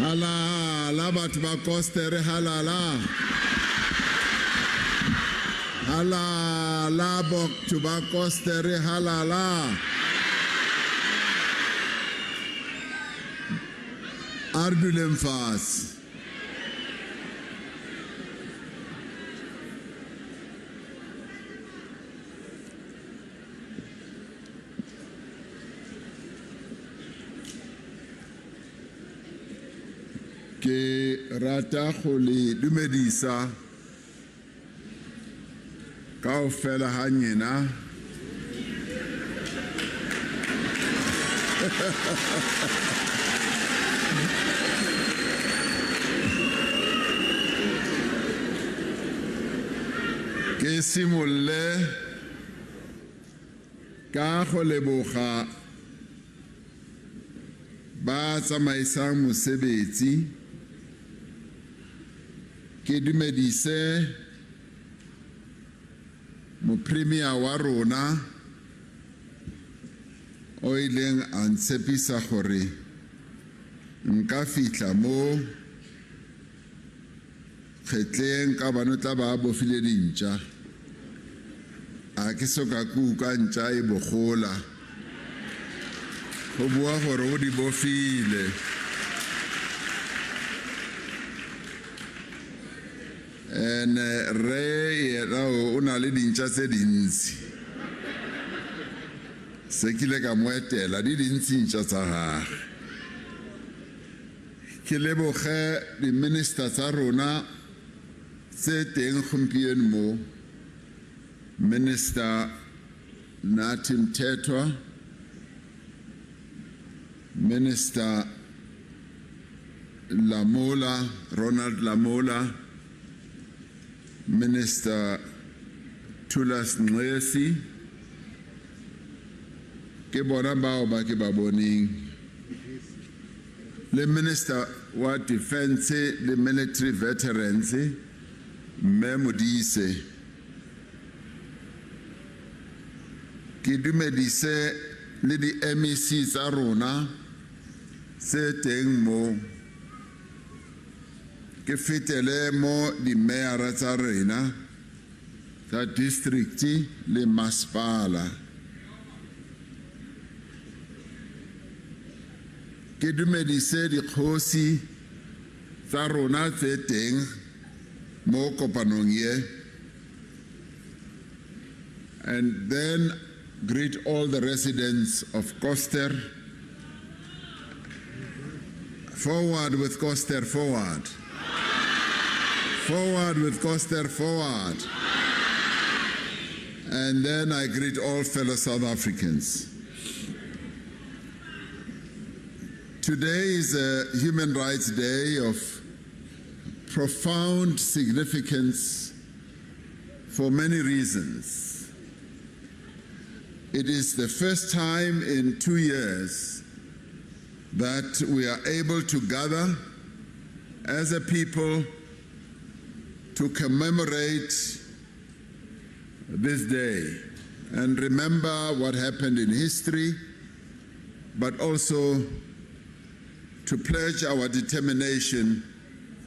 Halala batho ba Koster, halala. Halala batho ba Koster, halala. Ardulem fast. Ke rata go le dumedisa kaofela ha nyena ke simolle ka go leboga ba tsamaisang mosebetsi ke dumedise mo premier wa rona o ileng a ntshepisa gore nka fitla mo kgetleng ka bano tla ba bofile dintša a ke soka kuka ntša e bogola go bua gore o di bofile re yena o na le dintša tse dintsi se kile ka mo etela di dintsi ntša tsa gage ke leboge di-minister tsa rona tse teng gompieno mo Minister Nathi Mthethwa, Minister Lamola, Ronald Lamola, Minister Thulas Nxesi, ke bona bao ba ke ba boneng, le Minister wa Defense le Military Veterans, Mme Modise. Ke dumedise le di MEC tsa rona tse teng mo, ke fetele mo di mayor tsa rena tsa district le masepala. Ke dumedise dikgosi tsa rona tse teng mo kopanong ye, and then greet all the residents of Koster. Forward with Koster, forward. Forward with Koster, forward. And then I greet all fellow South Africans. Today is a Human Rights Day of profound significance for many reasons. It is the first time in 2 years that we are able to gather as a people to commemorate this day and remember what happened in history, but also to pledge our determination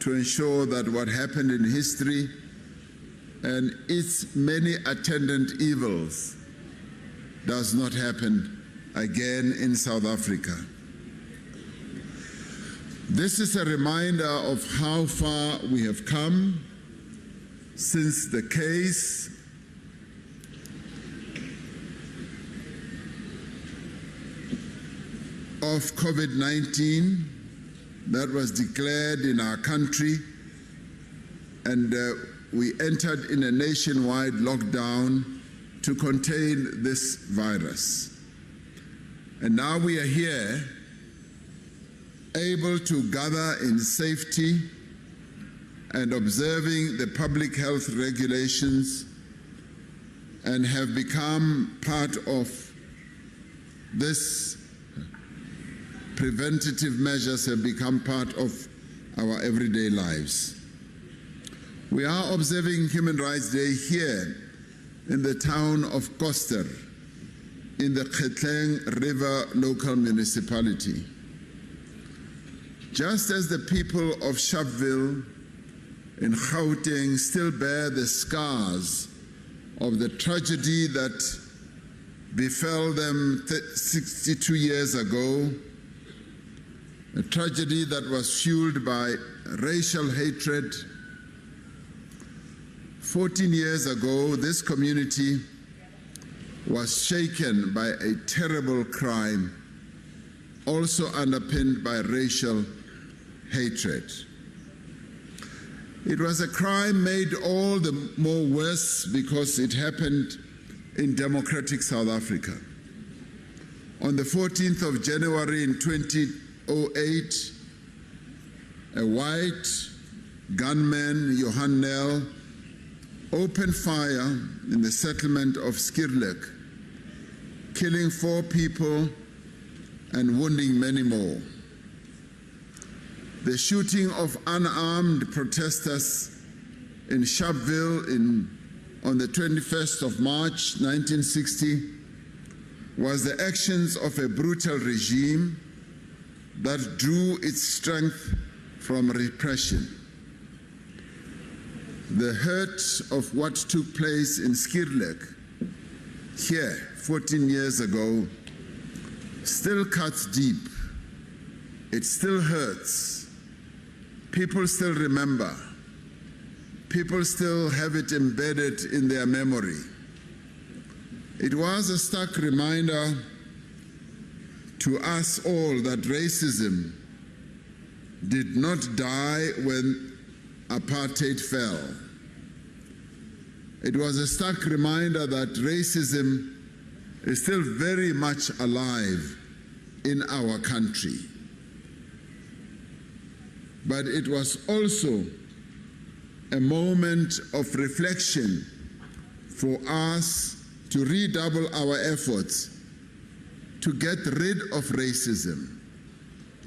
to ensure that what happened in history and its many attendant evils does not happen again in South Africa. This is a reminder of how far we have come since the case of COVID-19 that was declared in our country, and we entered in a nationwide lockdown to contain this virus. And now we are here, able to gather in safety and observing the public health regulations, and have become part of this preventative measures have become part of our everyday lives. We are observing Human Rights Day here in the town of Koster, in the Kgetleng River local municipality. Just as the people of Sharpville in Gauteng still bear the scars of the tragedy that befell them 62 years ago, a tragedy that was fueled by racial hatred. 14 years ago, this community was shaken by a terrible crime, also underpinned by racial hatred. It was a crime made all the more worse because it happened in democratic South Africa. On the 14th of January in 2008, a white gunman, Johan Nel, opened fire in the settlement of Skirlek, killing 4 people and wounding many more. The shooting of unarmed protesters in Sharpville on the 21st of March 1960 was the actions of a brutal regime that drew its strength from repression. The hurt of what took place in Skirlek here 14 years ago still cuts deep. It still hurts. People still remember. People still have it embedded in their memory. It was a stark reminder to us all that racism did not die when apartheid fell. It was a stark reminder that racism is still very much alive in our country. But it was also a moment of reflection for us to redouble our efforts to get rid of racism,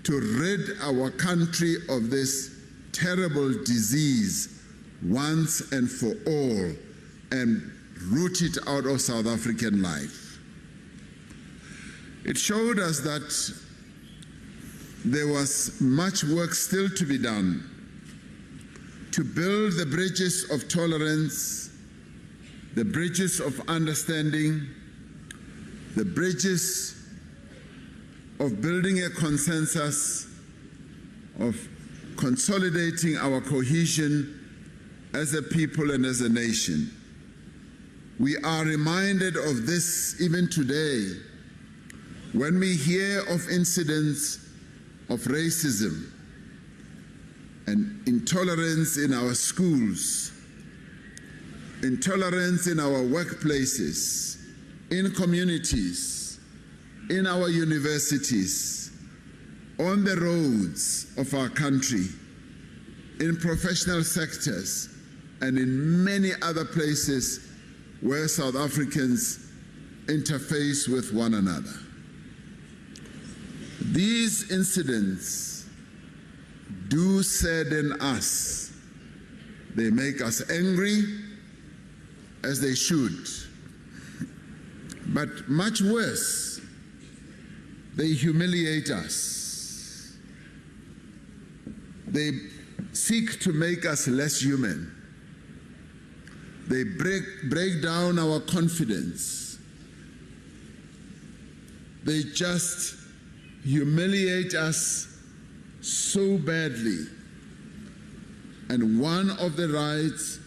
to rid our country of this terrible disease once and for all, and root it out of South African life. It showed us that there was much work still to be done to build the bridges of tolerance, the bridges of understanding, the bridges of building a consensus, of consolidating our cohesion as a people and as a nation. We are reminded of this even today when we hear of incidents of racism and intolerance in our schools, intolerance in our workplaces, in communities, in our universities, on the roads of our country, in professional sectors, and in many other places where South Africans interface with one another. These incidents do sadden us. They make us angry, as they should. But much worse, they humiliate us. They seek to make us less human. They break down our confidence. They just humiliate us so badly. And one of the rights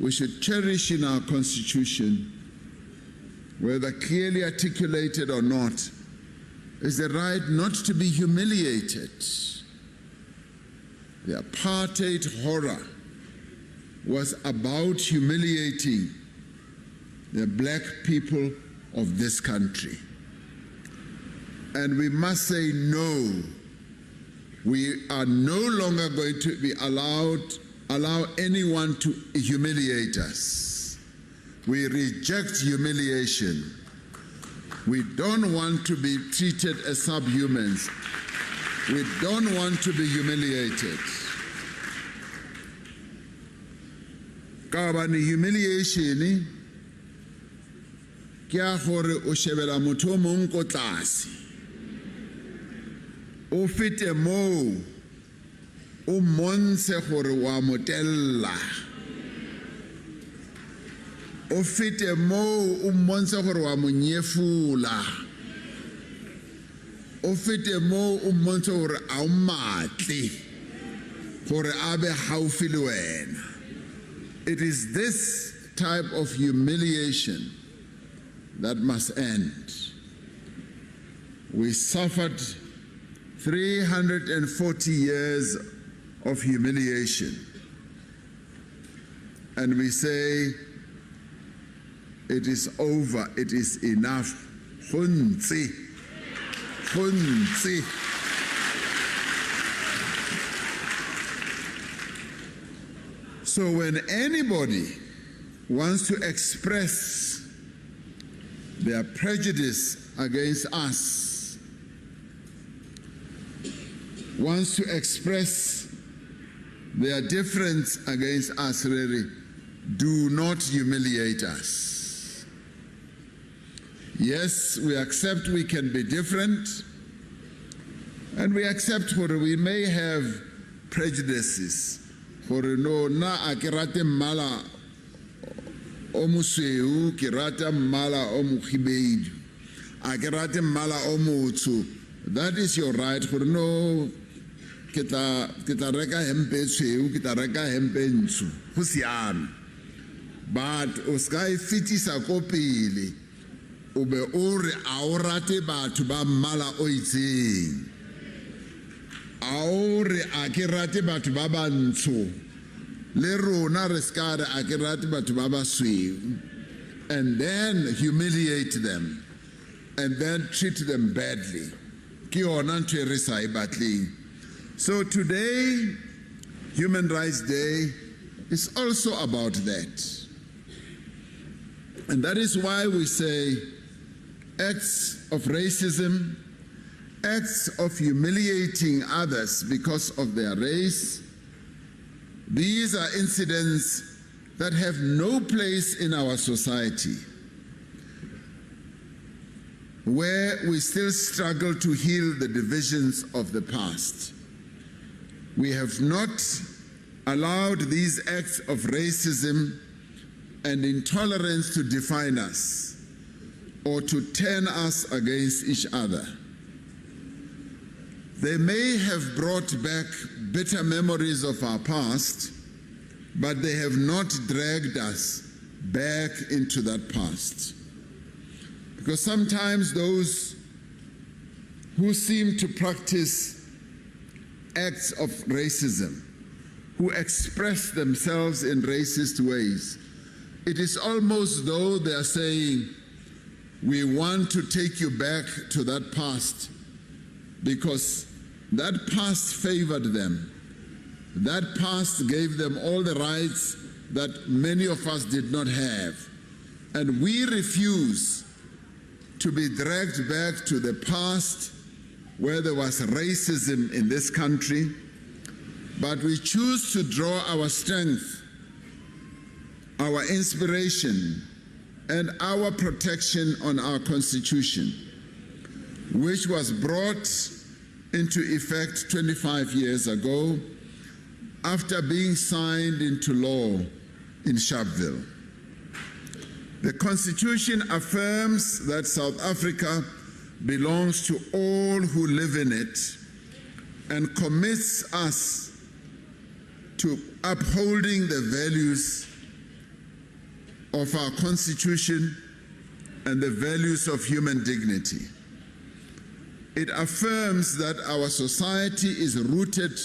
we should cherish in our Constitution, whether clearly articulated or not, is the right not to be humiliated. The apartheid horror was about humiliating the black people of this country. And we must say no. We are no longer going to be allow anyone to humiliate us. We reject humiliation. We don't want to be treated as subhumans. We don't want to be humiliated. Kabani humiliation ke a gore o shebela motho o mong ko tlase o fete moo o mmontshe gore wa motella o fete moo o mmontshe gore wa monyefula o fete moo o mmontshe gore a o matle gore a be haufi le wena. It is this type of humiliation that must end. We suffered 340 years of humiliation, and we say it is over, it is enough. Hunzi. Hunzi. So when anybody wants to express their prejudice against us, wants to express their difference against us, really, do not humiliate us. Yes, we accept we can be different, and we accept what we may have prejudices. For no na a ke rate mmala o mosweu, ke rata mmala o mokhibedu, a ke rate mmala o motsho. That is your right. For no ke tla reka hempe tshweu, ke tla reka hempe ntsho, go siame. But o ska e fetisa ko pele o be o re a o rate batho ba mmala o itseng, a o re a ke rate batho ba bantsho, le rona re ska re a ke rate batho ba basweu, and then humiliate them and then treat them badly. Ke yona ntho e re sa e batleng. So today, Human Rights Day, is also about that. And that is why we say acts of racism, acts of humiliating others because of their race, these are incidents that have no place in our society, where we still struggle to heal the divisions of the past. We have not allowed these acts of racism and intolerance to define us or to turn us against each other. They may have brought back bitter memories of our past, but they have not dragged us back into that past. Because sometimes those who seem to practice acts of racism, who express themselves in racist ways, it is almost though they are saying, we want to take you back to that past because that past favored them. That past gave them all the rights that many of us did not have. And we refuse to be dragged back to the past where there was racism in this country, but we choose to draw our strength, our inspiration, and our protection on our Constitution, which was brought into effect 25 years ago after being signed into law in Sharpville. The Constitution affirms that South Africa belongs to all who live in it and commits us to upholding the values of our Constitution and the values of human dignity. It affirms that our society is rooted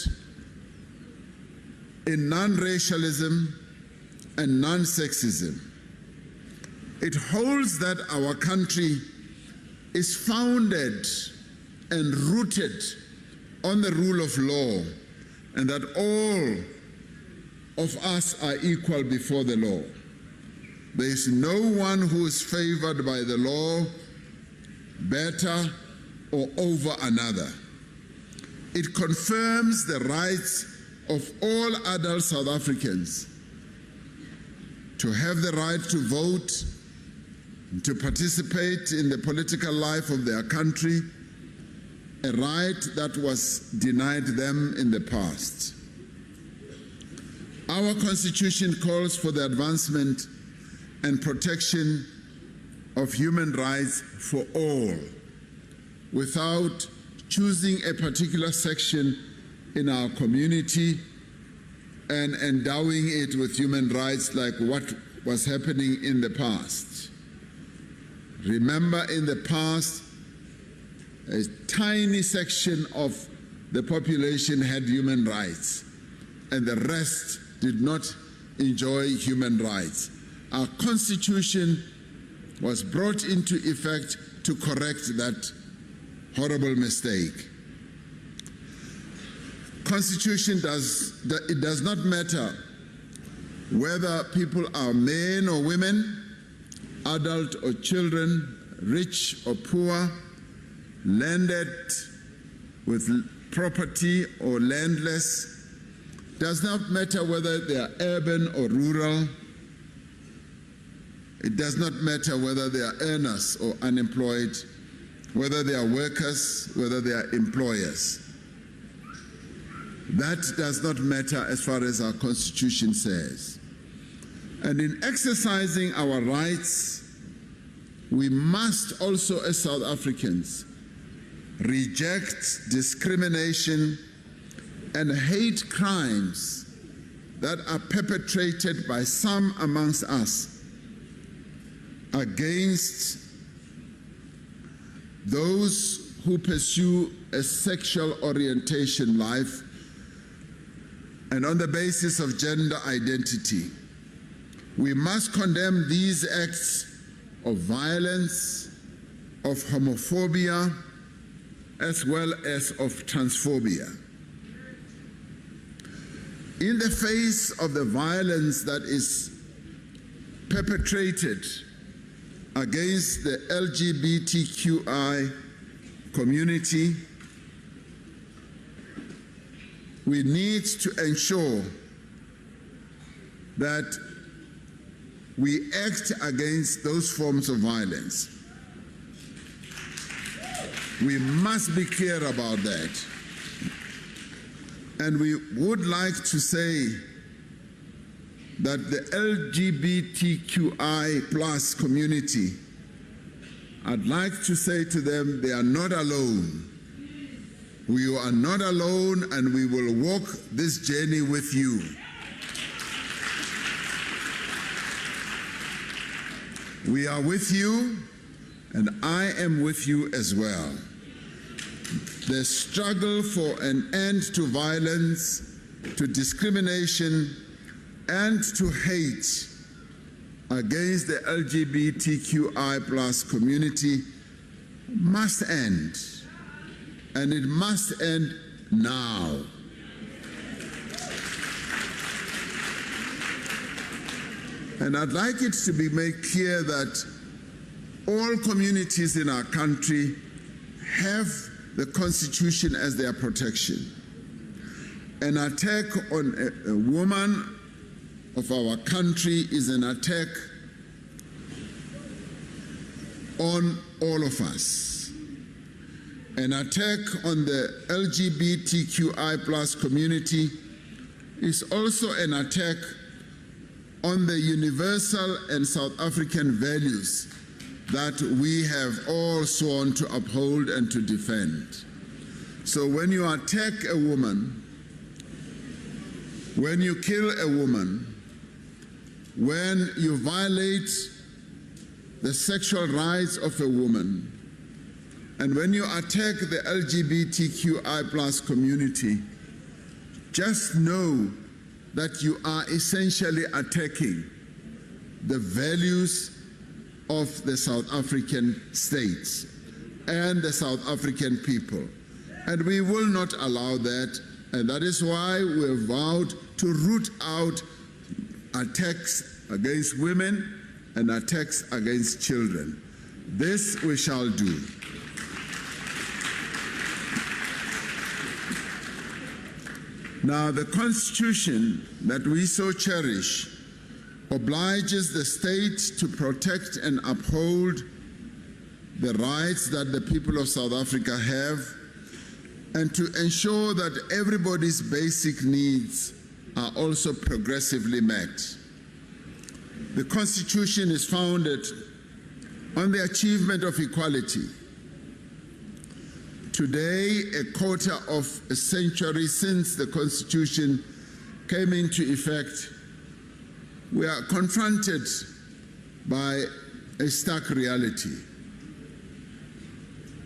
in non-racialism and non-sexism. It holds that our country is founded and rooted on the rule of law, and that all of us are equal before the law. There is no one who is favored by the law better or over another. It confirms the rights of all adult South Africans to have the right to vote, to participate in the political life of their country, a right that was denied them in the past. Our Constitution calls for the advancement and protection of human rights for all, without choosing a particular section in our community and endowing it with human rights like what was happening in the past. Remember, in the past, a tiny section of the population had human rights, and the rest did not enjoy human rights. Our Constitution was brought into effect to correct that horrible mistake. Constitution does not matter whether people are men or women, adult or children, rich or poor, landed with property or landless. Does not matter whether they are urban or rural. It does not matter whether they are earners or unemployed, whether they are workers, whether they are employers. That does not matter as far as our Constitution says. And in exercising our rights, we must also, as South Africans, reject discrimination and hate crimes that are perpetrated by some amongst us against those who pursue a sexual orientation life and on the basis of gender identity. We must condemn these acts of violence, of homophobia, as well as of transphobia. In the face of the violence that is perpetrated against the LGBTQI community, we need to ensure that we act against those forms of violence. We must be clear about that. And we would like to say that the LGBTQI plus community, I'd like to say to them, they are not alone. We are not alone, and we will walk this journey with you. We are with you, and I am with you as well. The struggle for an end to violence, to discrimination, and to hate against the LGBTQI plus community must end, and it must end now. And I'd like it to be made clear that all communities in our country have the Constitution as their protection. An attack on a woman of our country is an attack on all of us. An attack on the LGBTQI plus community is also an attack on the universal and South African values that we have all sworn to uphold and to defend. So when you attack a woman, when you kill a woman, when you violate the sexual rights of a woman, and when you attack the LGBTQI plus community, just know that you are essentially attacking the values of the South African states and the South African people. And we will not allow that, and that is why we have vowed to root out attacks against women and attacks against children. This we shall do. Now, the Constitution that we so cherish obliges the state to protect and uphold the rights that the people of South Africa have, and to ensure that everybody's basic needs are also progressively met. The Constitution is founded on the achievement of equality. Today, a quarter of a century since the Constitution came into effect, we are confronted by a stark reality.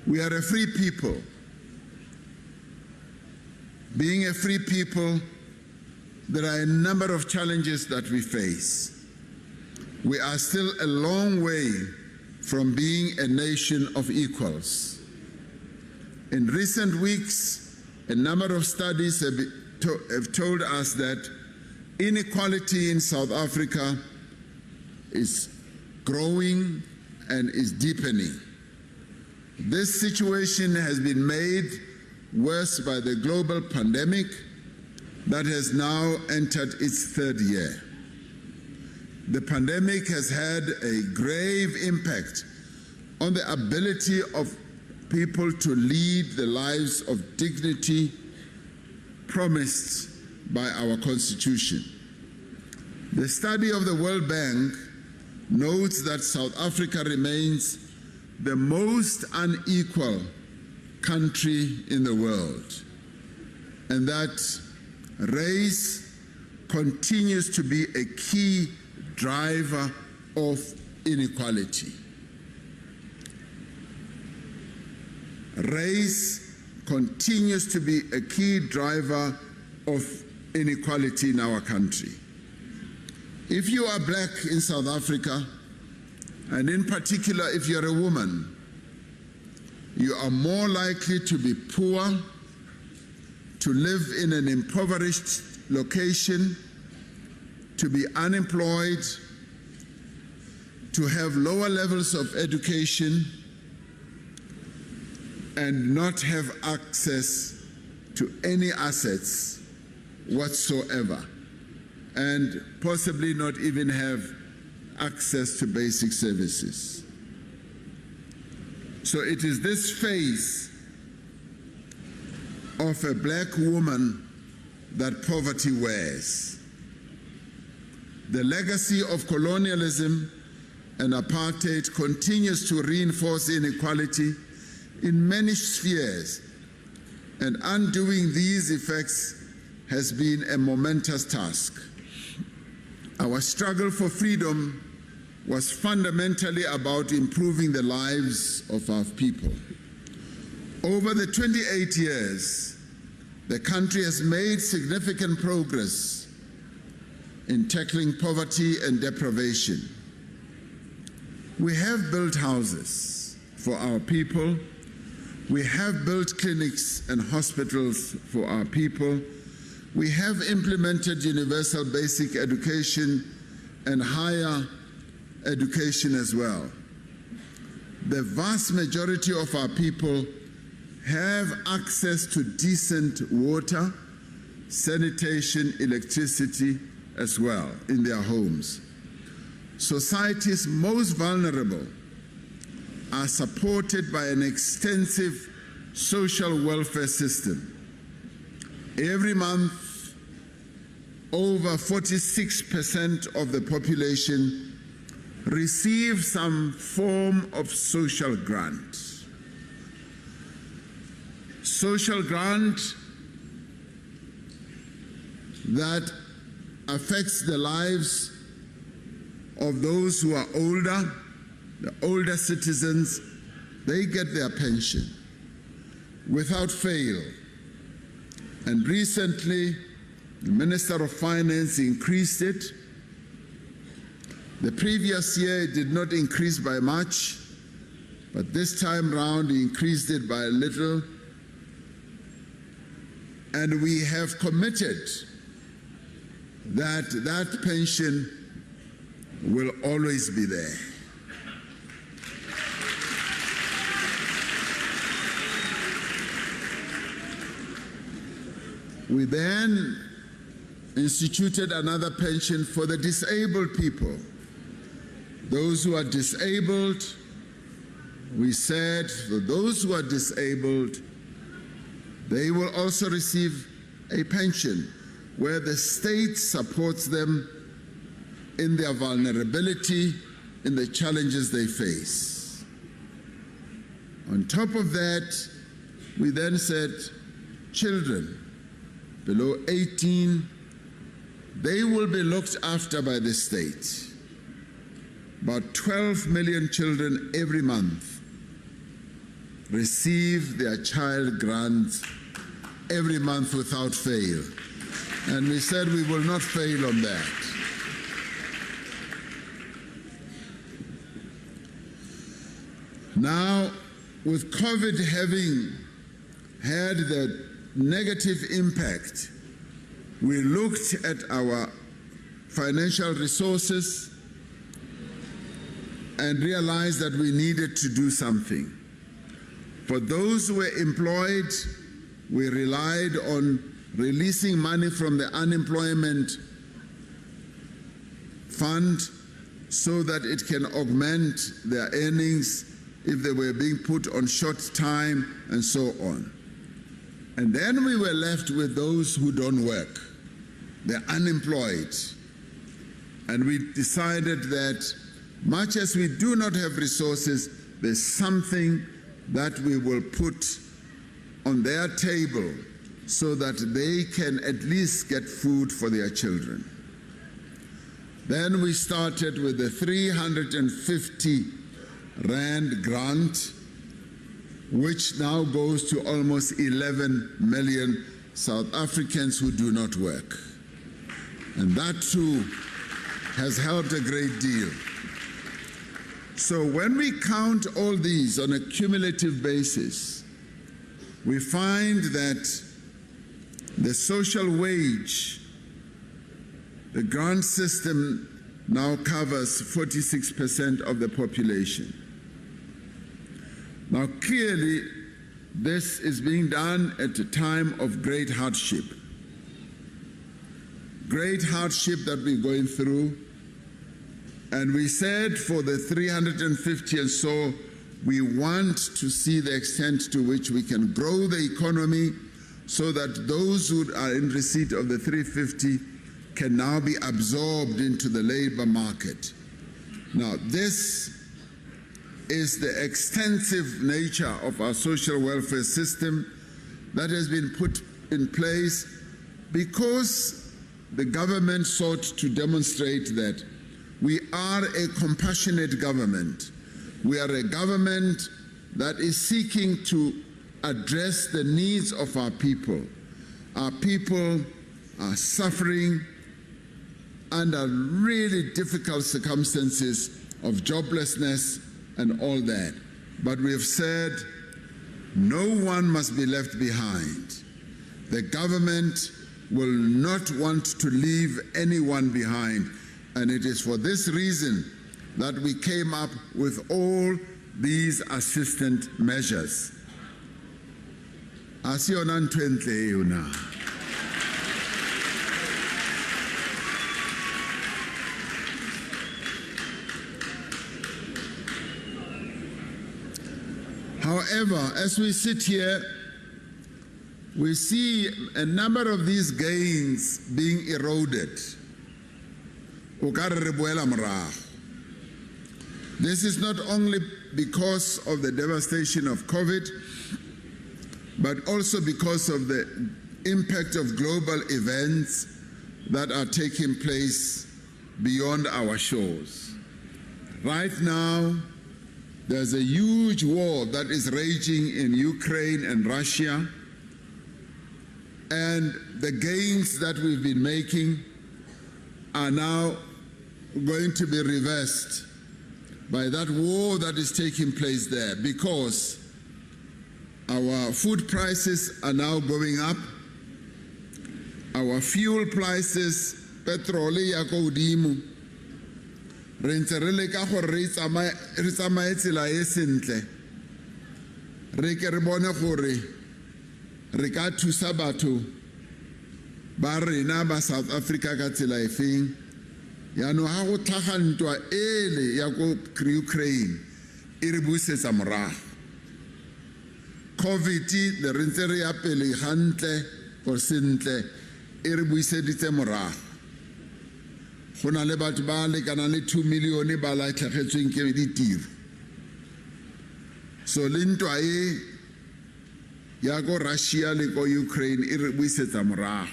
We are a free people. Being a free people, there are a number of challenges that we face. We are still a long way from being a nation of equals. In recent weeks, a number of studies have told us that inequality in South Africa is growing and is deepening. This situation has been made worse by the global pandemic that has now entered its third year. The pandemic has had a grave impact on the ability of people to lead the lives of dignity promised by our Constitution. The study of the World Bank notes that South Africa remains the most unequal country in the world, and that race continues to be a key driver of inequality. Race continues to be a key driver of inequality in our country. If you are black in South Africa, and in particular if you're a woman, you are more likely to be poor, to live in an impoverished location, to be unemployed, to have lower levels of education, and not have access to any assets whatsoever, and possibly not even have access to basic services. So it is this phase of a black woman that poverty wears. The legacy of colonialism and apartheid continues to reinforce inequality in many spheres, and undoing these effects has been a momentous task. Our struggle for freedom was fundamentally about improving the lives of our people. Over the 28 years, the country has made significant progress in tackling poverty and deprivation. We have built houses for our people. We have built clinics and hospitals for our people. We have implemented universal basic education and higher education as well. The vast majority of our people have access to decent water, sanitation, electricity as well in their homes. Society's most vulnerable are supported by an extensive social welfare system. Every month, over 46% of the population receive some form of social grant. Social grant that affects the lives of those who are older, the older citizens. They get their pension without fail. And recently, the Minister of Finance increased it. The previous year it did not increase by much, but this time round he increased it by a little. And we have committed that that pension will always be there. We then instituted another pension for the disabled people. Those who are disabled, we said for those who are disabled, they will also receive a pension where the state supports them in their vulnerability, in the challenges they face. On top of that, we then said children below 18, they will be looked after by the state. About 12 million children every month receive their child grants every month without fail. And we said we will not fail on that. Now, with COVID having had the negative impact, we looked at our financial resources and realized that we needed to do something. For those who were employed, we relied on releasing money from the unemployment fund so that it can augment their earnings if they were being put on short time and so on. And then we were left with those who don't work, the unemployed. And we decided that much as we do not have resources, there's something that we will put on their table so that they can at least get food for their children. Then we started with the 350 Rand grant, which now goes to almost 11 million South Africans who do not work. And that too has helped a great deal. So when we count all these on a cumulative basis, we find that the social wage, the grant system now covers 46% of the population. Now clearly, this is being done at a time of great hardship. Great hardship that we're going through. And we said for the 350 and so, we want to see the extent to which we can grow the economy so that those who are in receipt of the 350 can now be absorbed into the labor market. Now, this is the extensive nature of our social welfare system that has been put in place because the government sought to demonstrate that we are a compassionate government. We are a government that is seeking to address the needs of our people. Our people are suffering under really difficult circumstances of joblessness and all that. But we have said no one must be left behind. The government will not want to leave anyone behind. And it is for this reason that we came up with all these assistant measures. Asiyona nto entle eyo na. However, as we sit here, we see a number of these gains being eroded. This is not only because of the devastation of COVID, but also because of the impact of global events that are taking place beyond our shores. Right now, there's a huge war that is raging in Ukraine and Russia, and the gains that we've been making are now going to be reversed by that war that is taking place there, because our food prices are now going up, our fuel prices, petrol ya go godimo, re ntse re leka gore re tsamaye tsela e sentle, re ke re bone gore re ka thusa batho ba rena ba South Africa ka tsela efeng ya no ha go tlhagantwa ele ya go Ukraine e re busetsa morago COVID le rentse re ya pele gantle go sentle e re buiseditse morago go na le batho ba lekana le 2 million ba latlhegetsweng ke ditiro so le ntwa e ya go Russia le go Ukraine e re buisetsa morago.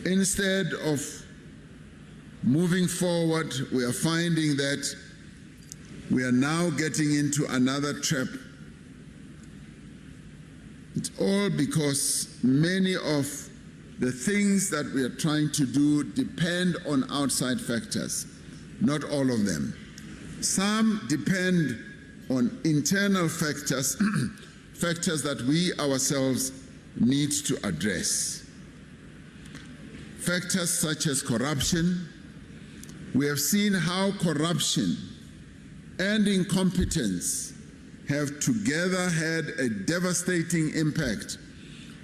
Instead of moving forward, we are finding that we are now getting into another trap. It's all because many of the things that we are trying to do depend on outside factors, not all of them. Some depend on internal factors, factors that we ourselves need to address. Factors such as corruption. We have seen how corruption and incompetence have together had a devastating impact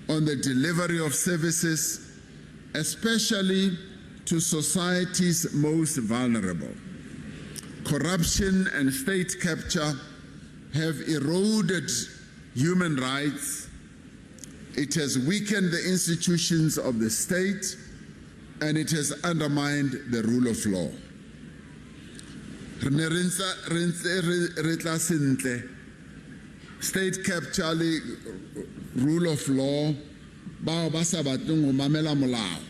on the delivery of services, especially to society's most vulnerable. Corruption and state capture have eroded human rights. It has weakened the institutions of the state, and it has undermined the rule of law. State capture le rule of law, bao ba sa batleng go mamela molao,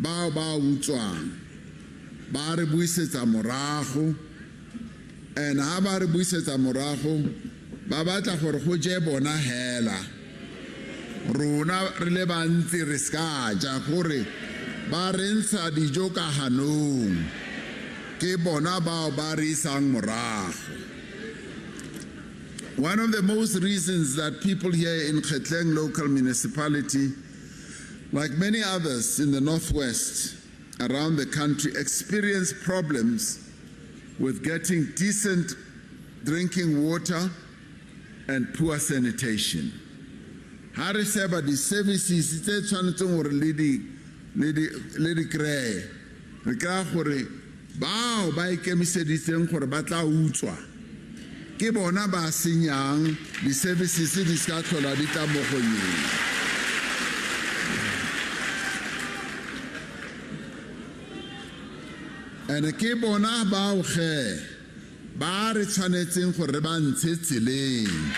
bao ba utswang, ba re buisetsa morago, and ha ba re buisetsa morago, ba batla gore go je bona hela. Rona re le bantsi re ska ja gore ba rentsha dijo ka hanong ke bona bao ba re isang morago. One of the most reasons that people here in Kgetleng local municipality, like many others in the northwest around the country, experience problems with getting decent drinking water and poor sanitation. Ha re sheba di services tse tshwanetseng gore le di kreye re ka gore bao ba ikemiseditseng gore ba tla utswa ke bona ba senyang di services di ska tlhola di tla mo go yeng. And ke bona bao ge ba re tshwanetseng gore ba ntshe tseleng.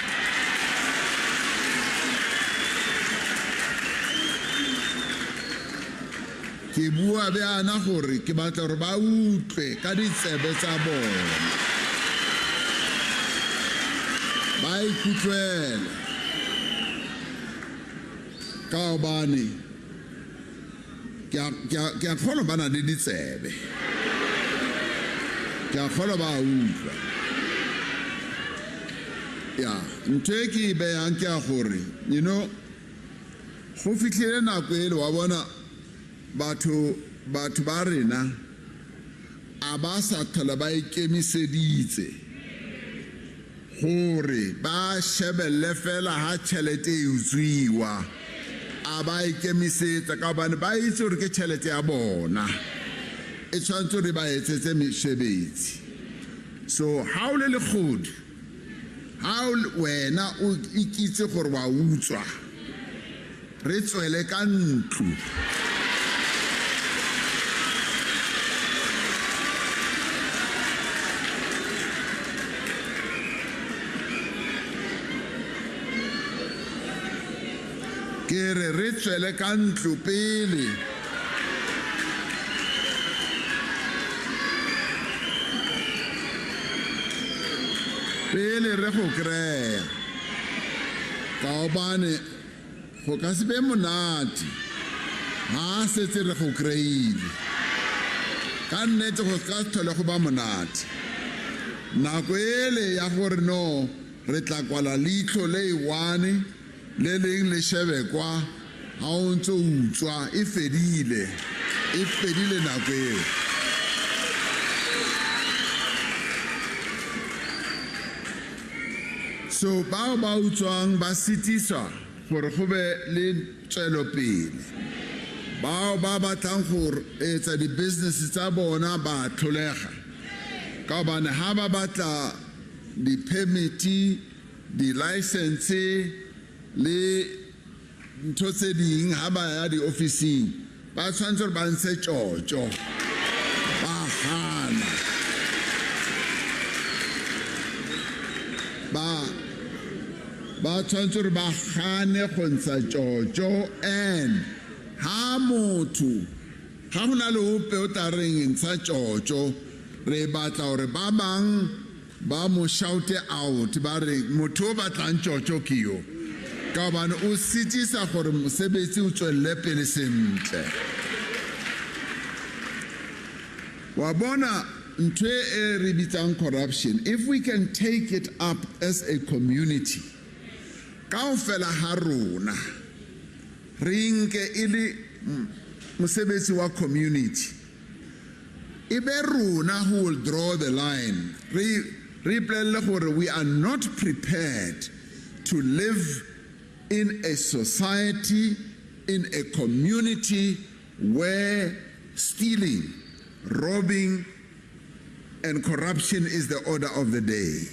Ke bua beana gore ke batla gore ba utlwe ka ditsebe tsa bona. Ba ikutlwele ka obane ke a kgolwa ba na le ditsebe, ke a kgolwa ba utlwa. Ya ntho e ke e beyang ke a gore go fitlhile nako ele wa bona batho ba rena a ba sa tlhola ba ikemiseditse gore ba shebelle fela ha tšhelete e utswiwa, a ba ikemisetsa ka gobane ba itse gore ke tšhelete ya bona e tshwanetse gore ba etsetse mesebetsi. So ha o le legodi, ha wena o ikitse gore wa utswa, re tswele ka ntlo. Ke re tswele ka ntlo pele re go kreya ka obane go ka se be monate ha setse re go kreile ka nnete go ka tlhole go ba monate. Nako ele ya gore no re tla kwala leitlho le one le leng le shebe kwa ha o ntse o utswa e fedile nako eo. So bao ba utswang ba sitiswa gore go be le tswelopele. Bao ba batlang gore etsa di-business tsa bona ba tlholega ka gobane ha ba batla di-permiti, di-license le ntho tse ding ha ba ya di-officing ba tshwanetse gore ba ntshe tjotjo ba hana ba tshwanetse gore ba gane go ntsha tjotjo. And ha motho ga go na le ope o tla reng ntsha tjotjo, re batla gore ba bang ba mo shout out ba re motho o batlang tjotjo ke yo, ka gobane o sitisa gore mosebetsi o tswelle pele sentle. Wa bona ntwe e re bitsang corruption, if we can take it up as a community, kaofela ha rona re nke e le mosebetsi wa community, e be rona who will draw the line. Re ipolelle gore we are not prepared to live in a society, in a community where stealing, robbing, and corruption is the order of the day.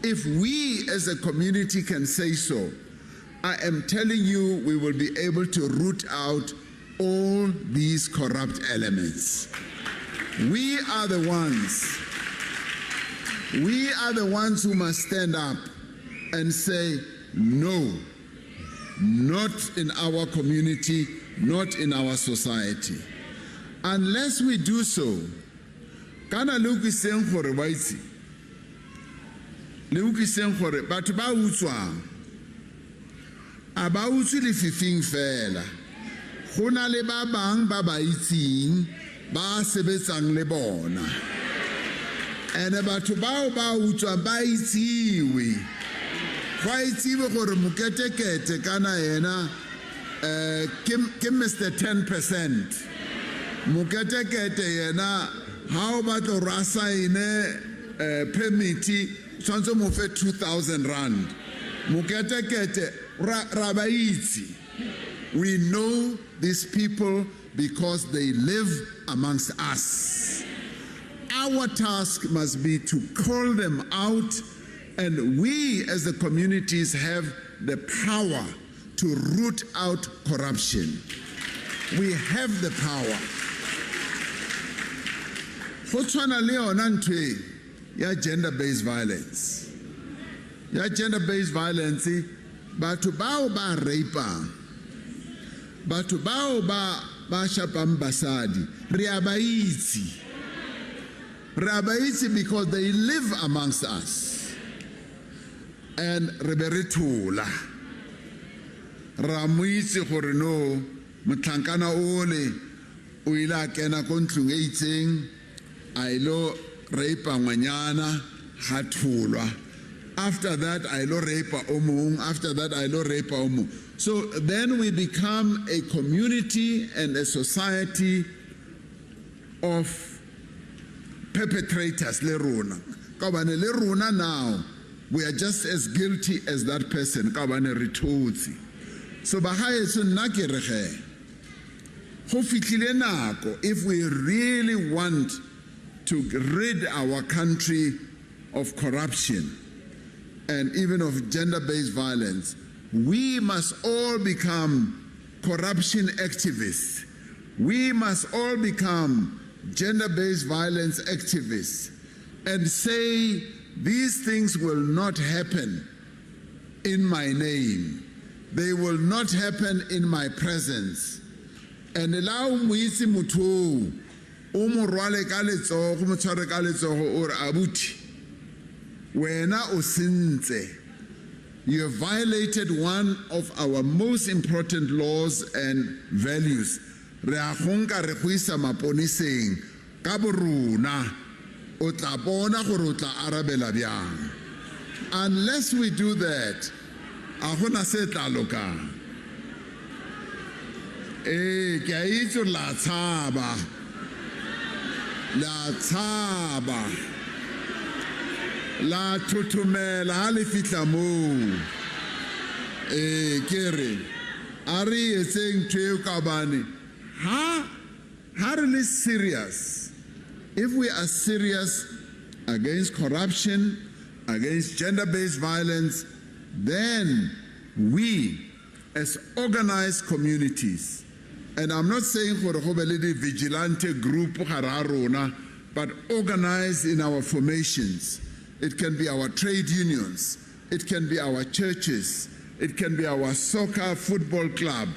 If we as a community can say so, I am telling you we will be able to root out all these corrupt elements. We are the ones who must stand up and say, no, not in our community, not in our society. Unless we do so, kana le utlwiseng gore ba itse le utlwiseng gore batho ba utswang a ba utswe lefifing fela, go na le ba bang ba ba itseng ba sebetsang le bona, and batho bao ba utswa ba itsiwe go itsiwe gore moketekete kana yena ke Mr. 10%. Moketekete yena ha o batla go sign permit tshwanetse mo fe 2,000 rand. Moketekete ra ba itse. We know these people because they live amongst us. Our task must be to call them out, and we as the communities have the power to root out corruption. We have the power. Go tshwana le yona ntwe ya gender-based violence. Ya gender-based violence, batho bao ba rapang, batho bao ba shapang basadi, re a ba itse. Re a ba itse because they live amongst us. And re be re thola. Ra mo itse gore no, motlhankana ole o ile a kena ko ntlong e itseng a ilo rapa ngwanyana ha tholwa. After that I ilo rapa o mong, after that I ilo rapa o mong. So then we become a community and a society of perpetrators le rona. Ka bane le rona now we are just as guilty as that person ka bane re thotse. So ba haetso nna ke re ge go fitlile nako, if we really want to rid our country of corruption and even of gender-based violence, we must all become corruption activists. We must all become gender-based violence activists and say these things will not happen in my name. They will not happen in my presence. And allow muitsi mutho o mo rwale ka letsogo, mo tshware ka letsogo o re abuti wena o sentse. You have violated one of our most important laws and values. Re a gonka re go isa maponeseng ka borona o tla bona gore o tla arabela bjang. Unless we do that, a gona se tla lokang. Ke a itse la tshaba, la thothomela ha le fitla moo. Kere, Ari is saying to Kabani, how really serious? If we are serious against corruption, against gender-based violence, then we, as organized communities, and I'm not saying for a vigilante group, but organized in our formations. It can be our trade unions, it can be our churches, it can be our soccer football club,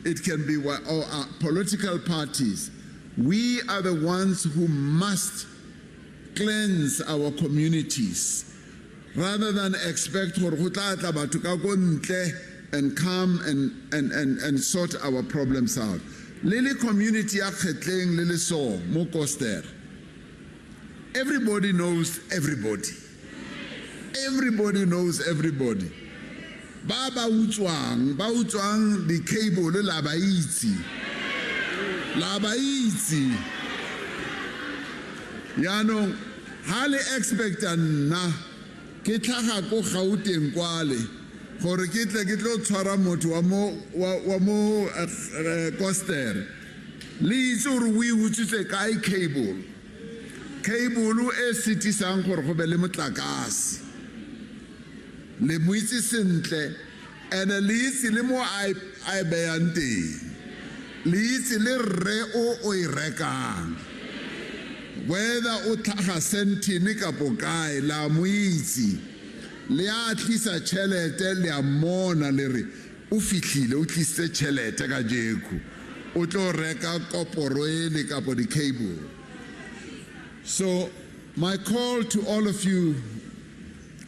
it can be our political parties. We are the ones who must cleanse our communities rather than expect and come and sort our problems out. Lily community Lily so mo Koster. Everybody knows everybody. Everybody knows everybody. Ba utswang the cable la ba itse. Yano hale expect nna ke tlhaga go Gauteng kwale gore ke tlo tshwara motho wa mo Koster le itse gore o utswitse kae cable e sitisang gore go be le motlakase le mo itse sentle ene le itse le mo a beyang teng le itse le rre o e rekang whether o tlhaga sentini kapo kae la mo itse le a tlisa tšhelete le a mona le re o fitlhile o tlisitse tšhelete ka jeku o tlo reka koporo ele kapo di cable. So my call to all of you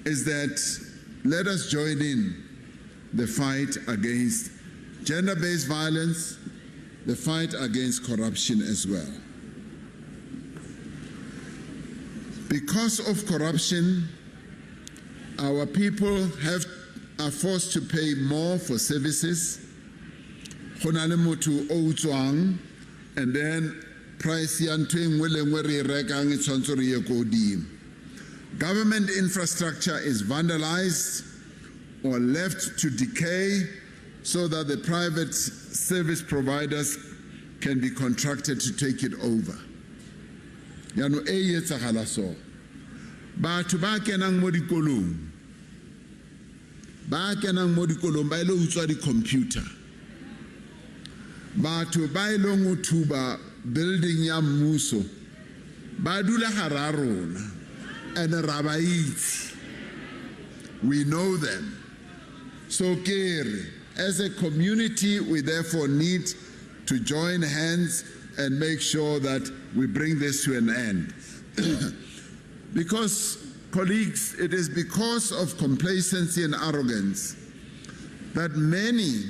is that let us join in the fight against gender-based violence, the fight against corruption as well. Because of corruption, our people are forced to pay more for services. And then price government infrastructure is vandalized or left to decay so that the private service providers can be contracted to take it over. Yano etsagala so batho ba kenang mo dikolong ba ile utswa di computer batho ba ile go thuba building ya mmuso ba dula hara rona and ra itse we know them. So kere as a community we therefore need to join hands and make sure that we bring this to an end. Because, colleagues, it is because of complacency and arrogance that many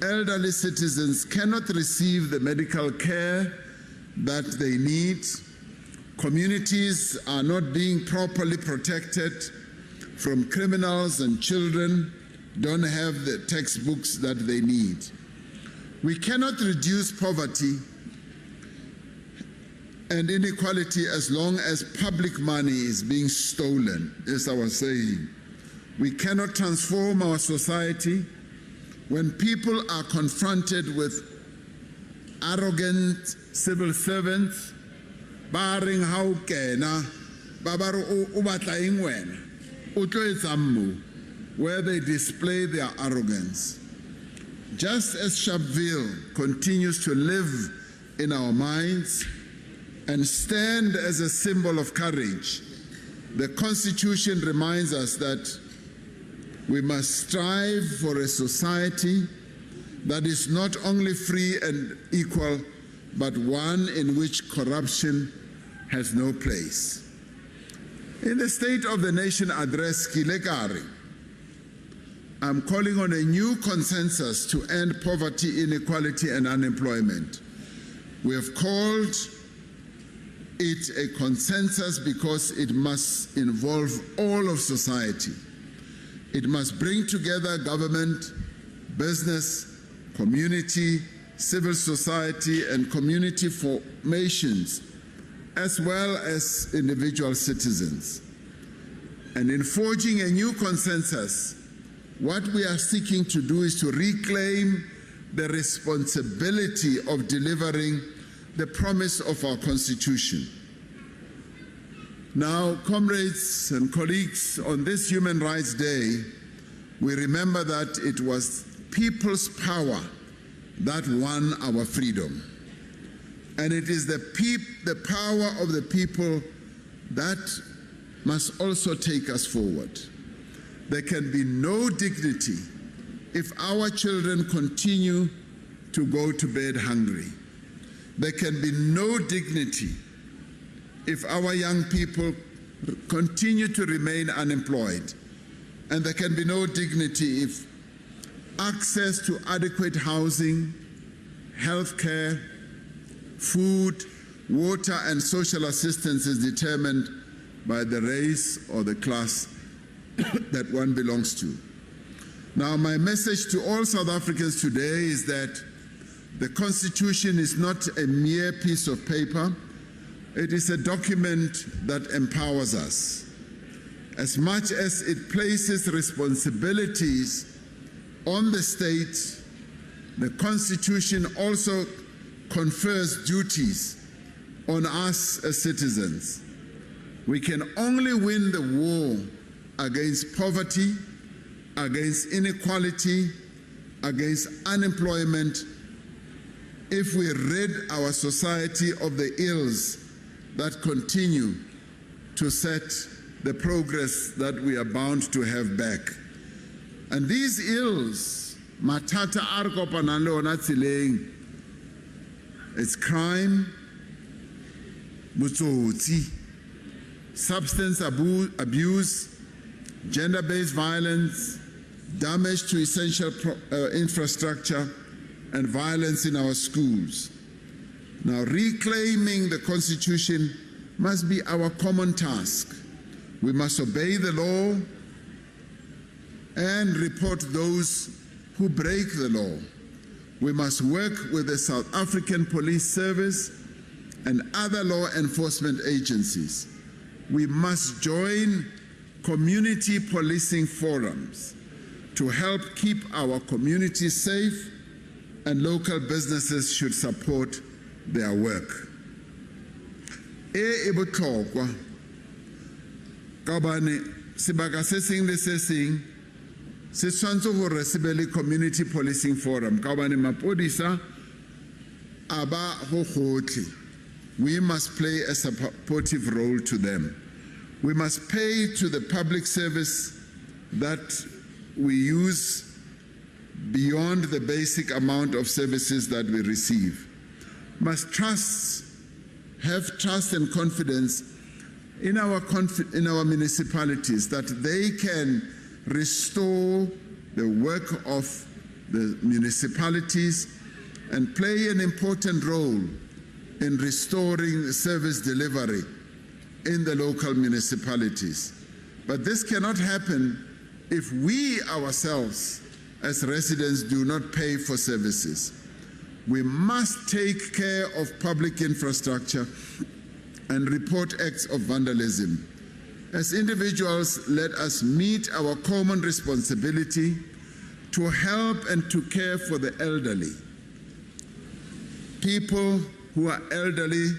elderly citizens cannot receive the medical care that they need. Communities are not being properly protected from criminals, and children don't have the textbooks that they need. We cannot reduce poverty and inequality as long as public money is being stolen, as I was saying. We cannot transform our society when people are confronted with arrogant civil servants, barring how kena, babaru ubatlaing wena, where they display their arrogance. Just as Sharpville continues to live in our minds and stand as a symbol of courage, the Constitution reminds us that we must strive for a society that is not only free and equal, but one in which corruption has no place. In the State of the Nation address, Kilekari, I'm calling on a new consensus to end poverty, inequality, and unemployment. We have called it a consensus because it must involve all of society. It must bring together government, business, community, civil society, and community formations, as well as individual citizens. And in forging a new consensus, What we are seeking to do is to reclaim the responsibility of delivering the promise of our Constitution. Now, comrades and colleagues, on this Human Rights Day, we remember that it was people's power that won our freedom. And it is the power of the people that must also take us forward. There can be no dignity if our children continue to go to bed hungry. There can be no dignity if our young people continue to remain unemployed. And there can be no dignity if access to adequate housing, health care, food, water, and social assistance is determined by the race or the class that one belongs to. Now, my message to all South Africans today is that the Constitution is not a mere piece of paper. It is a document that empowers us. As much as it places responsibilities on the state, the Constitution also confers duties on us as citizens. We can only win the war against poverty, against inequality, against unemployment, if we rid our society of the ills that continue to set the progress that we are bound to have back. And these ills, matata arkopanang le ona tseleng, it's crime, botsotsi, substance abuse, gender-based violence, damage to essential infrastructure, and violence in our schools. Now, reclaiming the Constitution must be our common task. We must obey the law and report those who break the law. We must work with the South African Police Service and other law enforcement agencies. We must join community policing forums to help keep our communities safe, and local businesses should support their work. E botlhokwa ka bane sebaka se seng le se seng se tshwanetse gore se be le community policing forum ka bane mapodisa a ba go gotlhe. We must play a supportive role to them. We must pay to the public service that we use beyond the basic amount of services that we receive. Must have trust and confidence in our municipalities that they can restore the work of the municipalities and play an important role in restoring service delivery in the local municipalities. But this cannot happen if we ourselves as residents do not pay for services. We must take care of public infrastructure and report acts of vandalism. As individuals, let us meet our common responsibility to help and to care for the elderly. People who are elderly,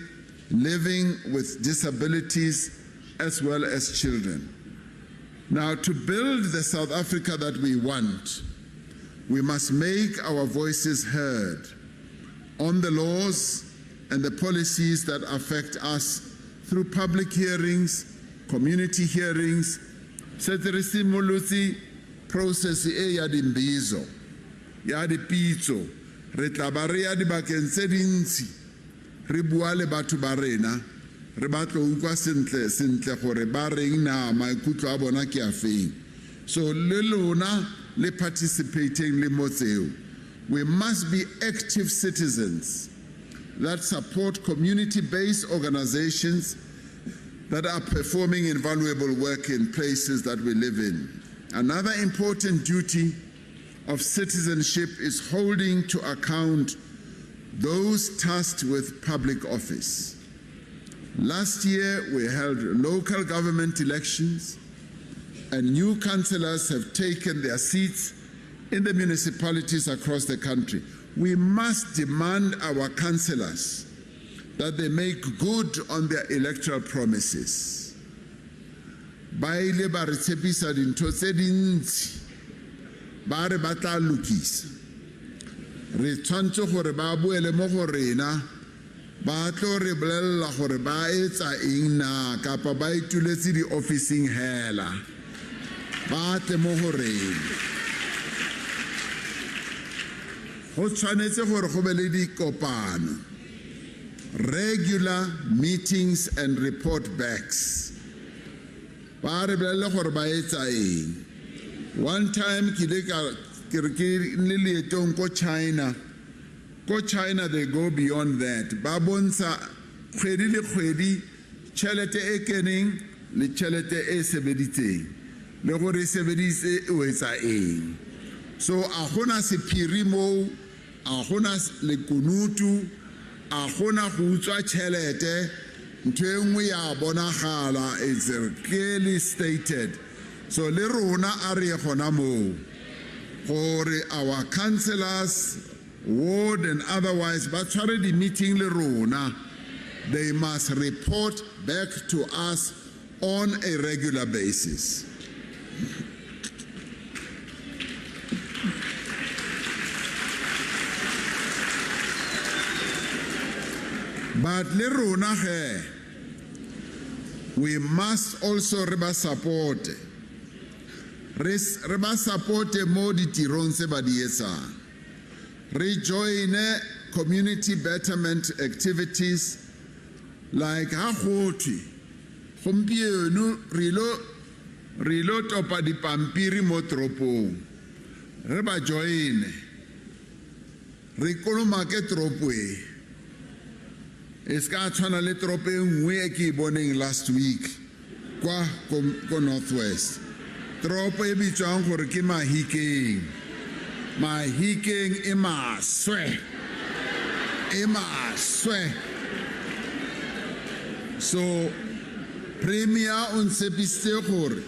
living with disabilities, as well as children. Now, to build the South Africa that we want, we must make our voices heard on the laws and the policies that affect us through public hearings, community hearings, process e ya dimbizo, ya dipitso, re tla ba re ya dibakeng tse dintsi, re bua le batho ba rena, re batla utlwa sentle gore ba reng na maikutlo a bona ke a feng. So le lona le participating le mo tseo. We must be active citizens that support community-based organizations that are performing invaluable work in places that we live in. Another important duty of citizenship is holding to account those tasked with public office. Last year, we held local government elections, and new councillors have taken their seats in the municipalities across the country, we must demand our councillors that they make good on their electoral promises. Ba ile ba re tshepisa dintho tse dintsi, ba re ba tla lokisa. Re tshwantse gore ba boele mo go rena, ba tlo re bolella gore ba etsa eng na kapa ba ituletse di officing hela. Ba tle mo go rena. Go tshwanetse gore go be le dikopano, regular meetings and report backs. Ba re bolelle gore ba etsa eng. One time ke le leetong ko China. Ko China they go beyond that. Ba bontsha kgwedi le kgwedi tšhelete e keneng le tšhelete e sebeditseng le gore e sebeditse o etsa eng. So a gona sephiri mo, a gona lekunutu, a gona go utswa tšhelete, ntho e nngwe ya bonagala, it's clearly stated. So le rona a re gona mo gore our councillors, ward and otherwise, ba tshware di meeting le rona, they must report back to us on a regular basis. But le rona he, we must also reba support. Reba support mo ditirong tse ba di etsang. Re join community betterment activities like ha gotwe gompieno re lo topa dipampiri mo toropong. Re ba join. Re kolomake toropo e. E ska tshwana le toropo e nngwe e ke boneng last week kwa ko Northwest. Toropo e bitswang gore ke Mahikeng. Mahikeng e maswe. So Premier on tshepise gore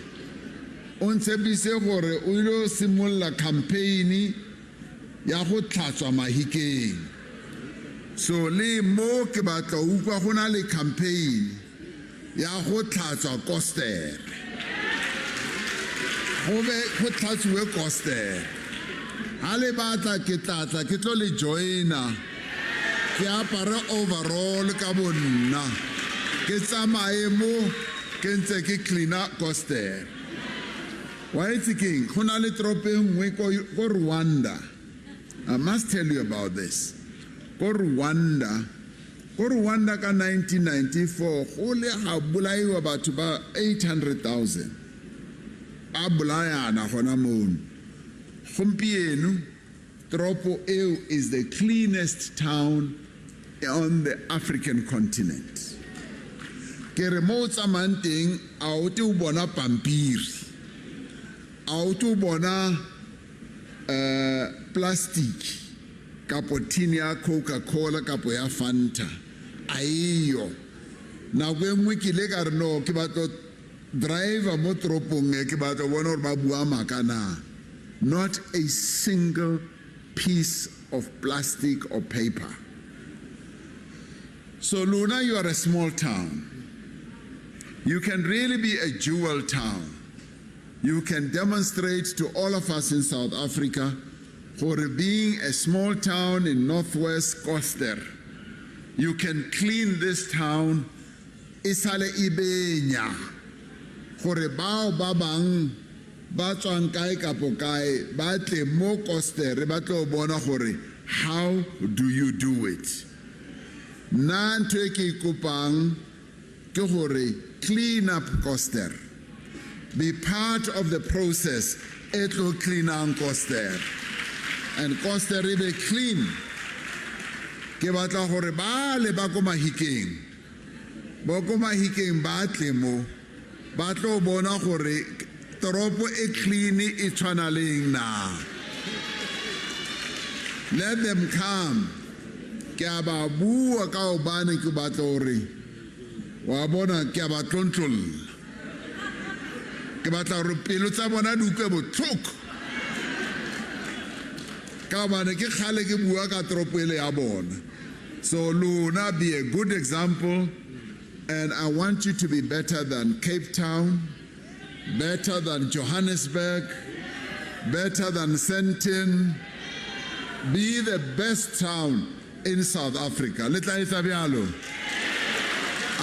o ilo simolla campaign ya go tlhatswa Mahikeng. So le mo ke batla utlwa go na le campaign ya go tlhatswa Koster. Go tlhatswe Koster. Ha le batla ke tlatla ke tlo le joina, ke apara overall ka bonna, ke tsamaye mo ke ntse ke cleana Koster. Wa itse keng go na le toropo e nngwe ko Rwanda. I must tell you about this. Ko Rwanda ka 1994 go le ga bolaiwa batho ba 800,000 ba bolayana gona mono. Gompieno toropo eo is the cleanest town on the African continent. Ke re mo tsamayang teng a o te o bona pampiri, a o te o bona plastic kapo tin ya Coca-Cola kapo ya Fanta, a iyo. Nako e nngwe ke ile ka re no ke batlo driver mo toropong e ke batlo bona gore ba bua maaka na. Not a single piece of plastic or paper. So Luna, you are a small town. You can really be a jewel town. You can demonstrate to all of us in South Africa for being a small town in Northwest Koster. You can clean this town. Isale ibenya. Gore bao babang ba tswang kae kapo kae ba tle mo Koster ba tlo bona gore how do you do it. Nna ntho e ke kopang ke gore clean up Koster. Be part of the process. E tlo clean up Koster. And Koster e be clean. Ke batla gore ba le ba ko Mahikeng. Ba ko Mahikeng ba tle mo ba tlo bona gore toropo e clean e tshwana le eng na. Let them come. Ke a ba bua ka obane ke batla gore wa bona ke a ba tlontlolla. ke batla gore pelo tsa bona di utlwe botlhoko ka bane ke kgale ke bua ka toropo ele ya bona. So lona, be a good example, and I want you to be better than Cape Town, better than Johannesburg, better than Sandton. Be the best town in South Africa. Letla etsa bjalo.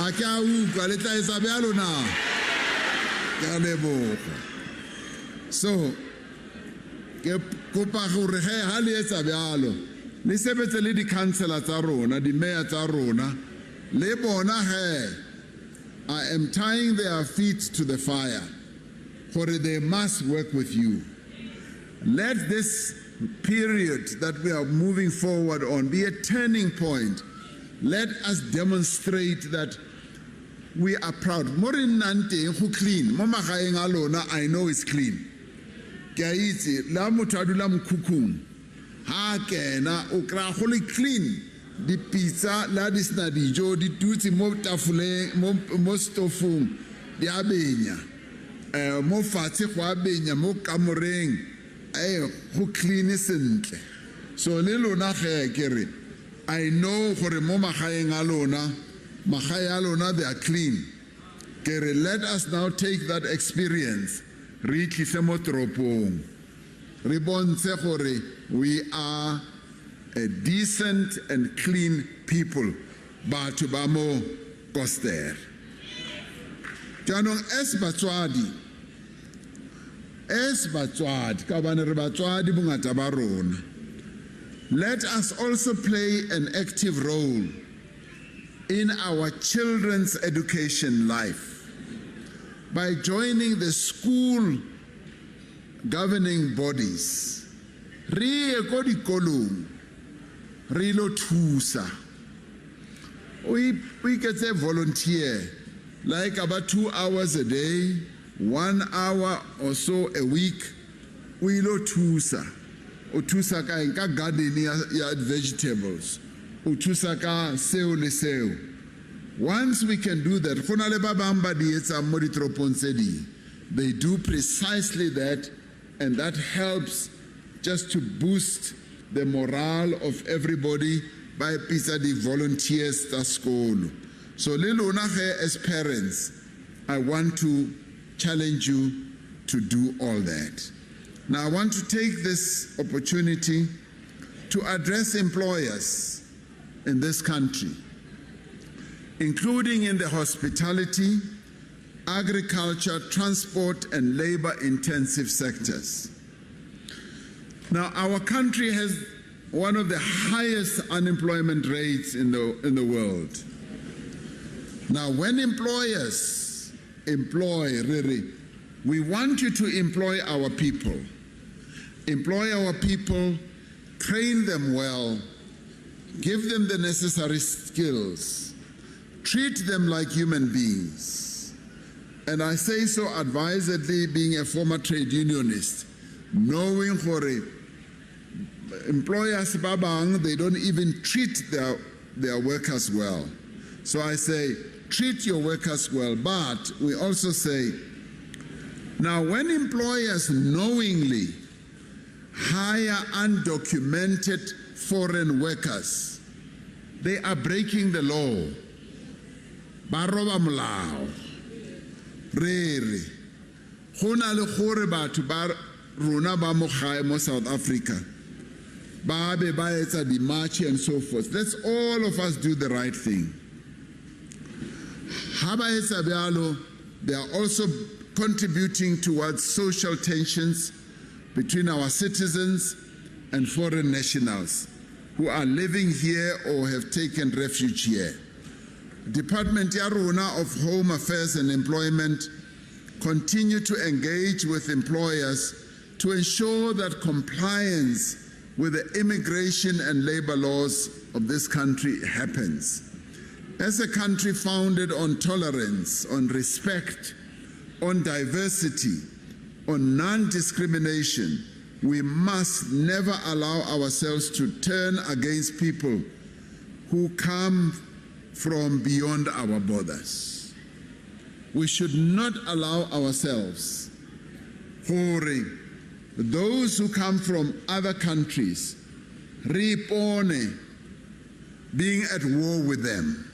A ke a utlwa, letla etsa bjalo na. Ke a leboga. So, ke kopa gore ge ha le etsa bjalo, le sebetse le di-councillor tsa rona, di-mayor tsa rona, le bona he, I am tying their feet to the fire, for they must work with you. Let this period that we are moving forward on be a turning point. Let us demonstrate that we are proud. More in nante who clean. Mama magaeng a lona, I know it's clean. Ke a itse la motho a dula mokhukhung. Ha kena o kra go le clean. Di pizza la di sna dijo di tutsi mo tafoleng mo stofong di a benya. Mo fatshe go a benya mo kamoreng. Go clean sentle. So le lona ge kere I know gore mo magaeng a lona, magae a lona they are clean. Kere let us now take that experience re tlise mo toropong. Re bontshe gore we are a decent and clean people. Batho ba mo Koster. Jaanong es batswadi ka bane re batswadi bongata ba rona. Let us also play an active role in our children's education life by joining the school governing bodies. Re ye ko dikolong re lo thusa. We can say volunteer, like about 2 hours a day, 1 hour or so a week. We lo thusa. O thusa ka garden ya vegetables. O thusa ka seo le seo. Once we can do that, go na le ba bang ba di etsa mo ditoropong tse ding. They do precisely that, and that helps just to boost the morale of everybody by pizza the volunteers tsa sekolo. So le lona ge as parents, I want to challenge you to do all that. Now I want to take this opportunity to address employers in this country, including in the hospitality, agriculture, transport, and labor-intensive sectors. Now, our country has one of the highest unemployment rates in the world. Now, when employers employ, really, we want you to employ our people. Employ our people, train them well, give them the necessary skills, treat them like human beings. And I say so advisedly, being a former trade unionist, knowing hore employers babang, they don't even treat their workers well. So I say, treat your workers well, but we also say, now when employers knowingly hire undocumented foreign workers, they are breaking the law. Baroba molao. Rere. Gona le gore batho ba rona ba mo gae mo South Africa. Ba be ba etsa di march and so forth. Let's all of us do the right thing. Ha ba etsa bjalo, they are also contributing towards social tensions between our citizens and foreign nationals who are living here or have taken refuge here. Department ya rona of Home Affairs and Employment continue to engage with employers to ensure that compliance with the immigration and labor laws of this country happens. As a country founded on tolerance, on respect, on diversity, on non-discrimination, we must never allow ourselves to turn against people who come from beyond our borders. We should not allow ourselves those who come from other countries, being at war with them,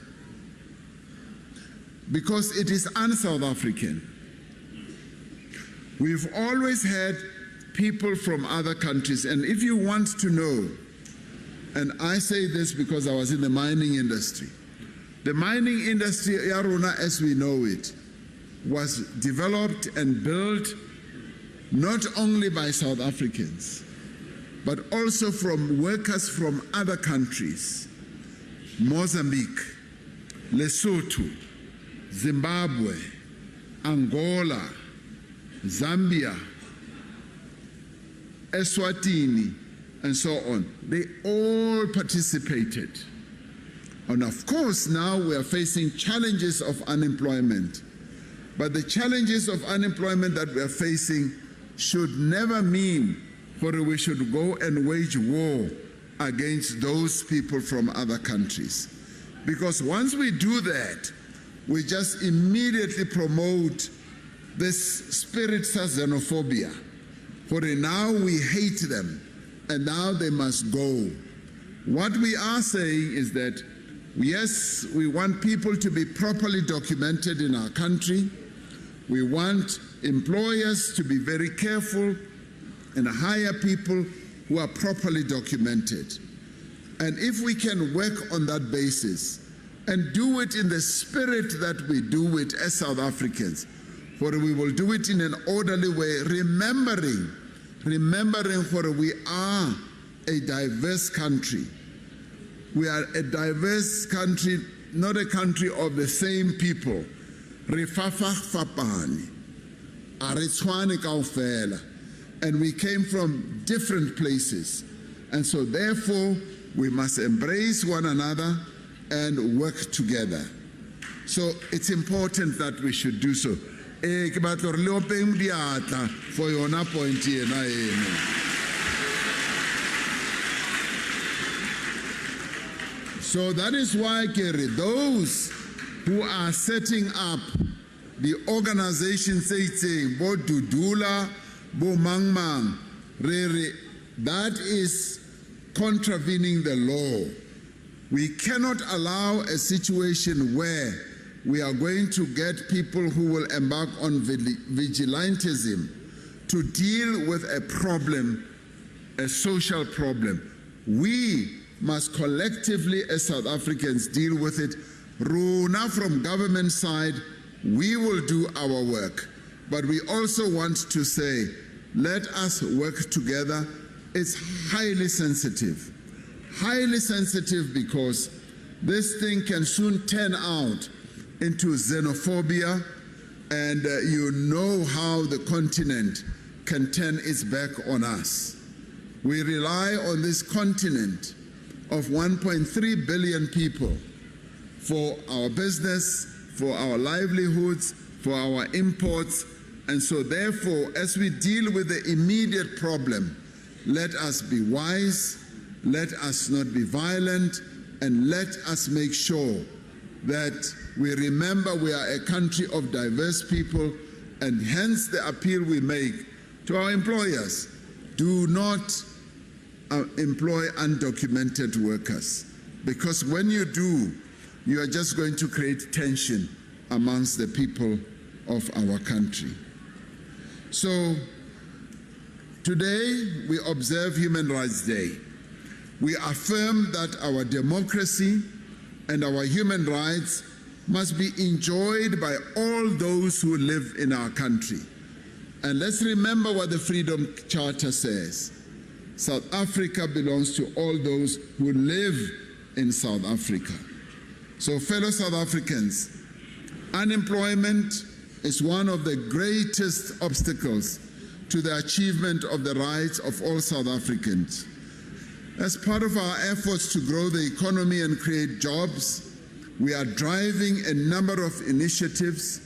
because it is un-South African. We've always had people from other countries, and if you want to know, and I say this because I was in the mining industry, the mining industry, Yaruna, as we know it, was developed and built not only by South Africans, but also from workers from other countries, Mozambique, Lesotho, Zimbabwe, Angola, Zambia, Eswatini, and so on. They all participated. And of course, now we are facing challenges of unemployment. But the challenges of unemployment that we are facing should never mean that we should go and wage war against those people from other countries. Because once we do that, we just immediately promote this spirit of xenophobia. For now we hate them, and now they must go. What we are saying is that, yes, we want people to be properly documented in our country. We want employers to be very careful and hire people who are properly documented. And if we can work on that basis and do it in the spirit that we do it as South Africans, for we will do it in an orderly way, remembering where we are a diverse country. We are a diverse country, not a country of the same people. And we came from different places. And so therefore, we must embrace one another and work together. So it's important that we should do so. For your point here. So that is why, Kerry, those who are setting up the organization saying, Bo Dudula, Bo Mangmang, that is contravening the law. We cannot allow a situation where we are going to get people who will embark on vigilantism to deal with a problem, a social problem. We must collectively, as South Africans, deal with it. Runa, from government side, we will do our work. But we also want to say, let us work together. It's highly sensitive because this thing can soon turn out into xenophobia, and you know how the continent can turn its back on us. We rely on this continent of 1.3 billion people for our business, for our livelihoods, for our imports, and so therefore, as we deal with the immediate problem, let us be wise, let us not be violent, and let us make sure that we remember we are a country of diverse people, and hence the appeal we make to our employers: do not employ undocumented workers, because when you do, you are just going to create tension amongst the people of our country. So today we observe Human Rights Day. We affirm that our democracy and our human rights must be enjoyed by all those who live in our country. And let's remember what the Freedom Charter says. South Africa belongs to all those who live in South Africa. So, fellow South Africans, unemployment is one of the greatest obstacles to the achievement of the rights of all South Africans. As part of our efforts to grow the economy and create jobs, we are driving a number of initiatives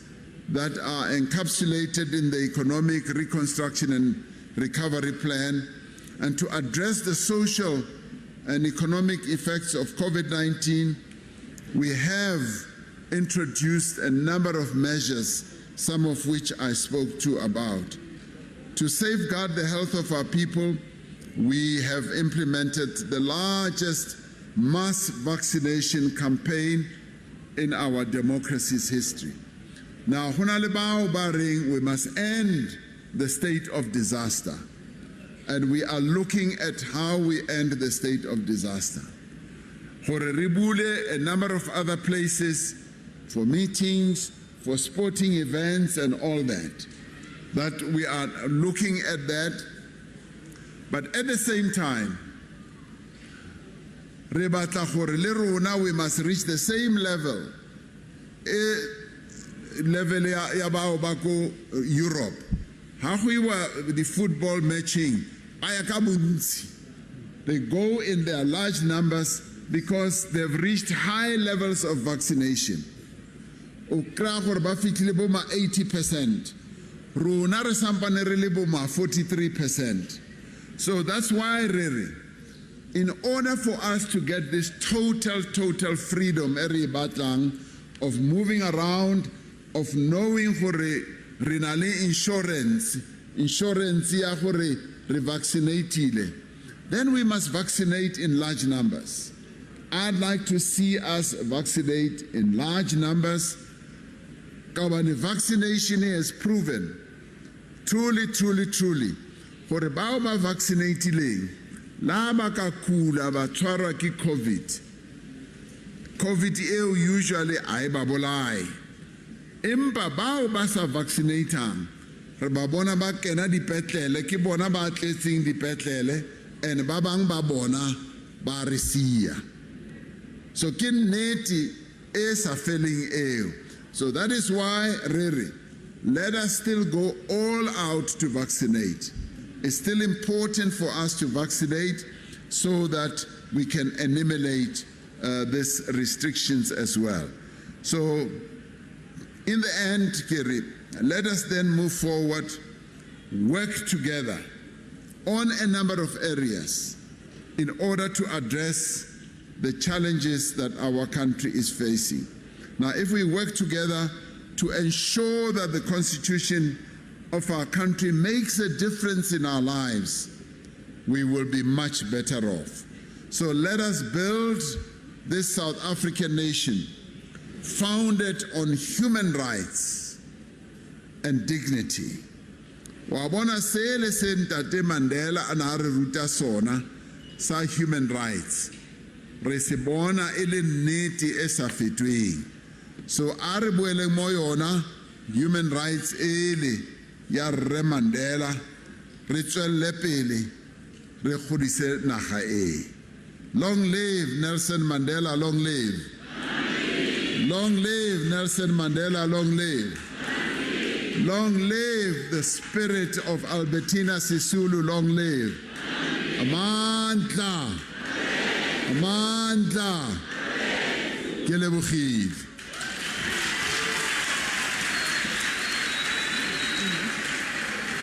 that are encapsulated in the Economic Reconstruction and Recovery Plan, and to address the social and economic effects of COVID-19, we have introduced a number of measures, some of which I spoke to about To safeguard the health of our people, we have implemented the largest mass vaccination campaign in our democracy's history. Now, we must end the state of disaster, and we are looking at how we end the state of disaster. A number of other places for meetings, for sporting events and all that we are looking at that. But at the same time, we must reach the same level, Europe. How we were the football matching, they go in their large numbers because they've reached high levels of vaccination. 80%. 43%. So that's why, really, in order for us to get this total freedom of moving around, of knowing for renali insurance ya gore re vaccinate, then we must vaccinate in large numbers. I'd like to see us vaccinate in large numbers. Because vaccination has proven truly gore bao ba vaccinatileng la ba ka kula ba tshwarwa ke COVID eo usually ai ba bolai, empa bao ba sa vaccinatang re ba bona ba kena dipetlele ke bona ba tletseng dipetlele, and ba bang ba bona ba re sia. So ke nnete e sa feleng eo. So that is why, really, let us still go all out to vaccinate. It's still important for us to vaccinate so that we can eliminate these restrictions as well. So, in the end, Kiri, let us then move forward, work together on a number of areas in order to address the challenges that our country is facing. Now, if we work together to ensure that the Constitution of our country makes a difference in our lives, we will be much better off. So let us build this South African nation founded on human rights and dignity. Wabona sele se Ntate Mandela ana re ruta sona sa human rights. Re se bona e le nnete e sa fetweng. So a re boeleng mo yona human rights ele ya Rre Mandela, re tswelle pele re godise naga e. Long live Nelson Mandela, long live. Long live Nelson Mandela, long live. Long live the spirit of Albertina Sisulu, long live. Amandla. Amandla. Ke lebogile.